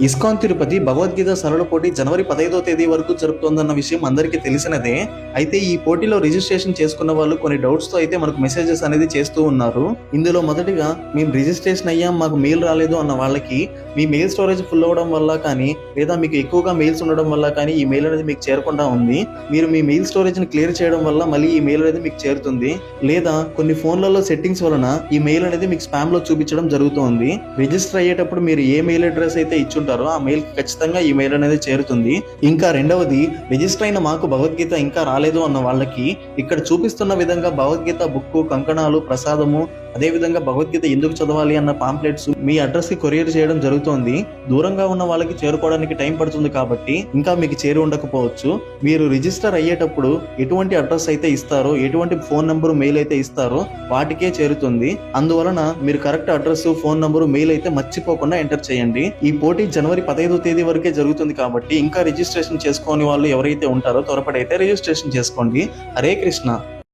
ISKCON Tirupati Bhagavad Gita సరళ పోటీ జనవరి 15వ తేదీ వరకు జరుపుతోందన్న విషయం అందరికీ తెలిసినదే. అయితే ఈ పోటీలో రిజిస్ట్రేషన్ చేసుకున్న వాళ్ళు కొన్ని డౌట్స్ తో అయితే మనకు మెసేజెస్ అనేది చేస్తూ ఉన్నారు. ఇందులో మొదటిగా మేము రిజిస్ట్రేషన్ అయ్యాం, మాకు మెయిల్ రాలేదు అన్న వాళ్ళకి మీ మెయిల్ స్టోరేజ్ ఫుల్ అవ్వడం వల్ల కానీ లేదా మీకు ఎక్కువగా మెయిల్స్ ఉండడం వల్ల కానీ ఈ మెయిల్ అనేది మీకు చేరకుండా ఉంది. మీరు మీ మెయిల్ స్టోరేజ్ ని క్లియర్ చేయడం వల్ల మళ్ళీ ఈ మెయిల్ అనేది మీకు చేరుతుంది. లేదా కొన్ని ఫోన్లలో సెట్టింగ్స్ వలన ఈ మెయిల్ అనేది మీకు స్పామ్ లో చూపించడం జరుగుతుంది. రిజిస్టర్ అయ్యేటప్పుడు మీరు ఏ మెయిల్ అడ్రస్ అయితే ఇచ్చుంటారో ఆ మెయిల్ కి ఖచ్చితంగా ఈ మెయిల్ అనేది చేరుతుంది. ఇంకా రెండవది, రిజిస్టర్ అయిన మాకు భగవద్గీత ఇంకా రాలేదు అన్న వాళ్ళకి ఇక్కడ చూపిస్తున్న విధంగా భగవద్గీత బుక్, కంకణాలు, ప్రసాదము, అదే విధంగా భగవద్గీత ఎందుకు చదవాలి అన్న పాంప్లెట్స్ మీ అడ్రస్ కి కొరియర్ చేయడం జరుగుతోంది. దూరంగా ఉన్న వాళ్ళకి చేరుకోవడానికి టైం పడుతుంది కాబట్టి ఇంకా మీకు చేరి ఉండకపోవచ్చు. మీరు రిజిస్టర్ అయ్యేటప్పుడు ఎటువంటి అడ్రస్ అయితే ఇస్తారో, ఎటువంటి ఫోన్ నంబరు, మెయిల్ అయితే ఇస్తారో వాటికే చేరుతుంది. అందువలన మీరు correct address, phone number, mail అయితే మర్చిపోకుండా ఎంటర్ చేయండి. ఈ పోటీ జనవరి 15వ తేదీ వరకే జరుగుతుంది కాబట్టి ఇంకా రిజిస్ట్రేషన్ చేసుకోని వాళ్ళు ఎవరైతే ఉంటారో త్వరపడైతే రిజిస్ట్రేషన్ చేసుకోండి. హరే కృష్ణ.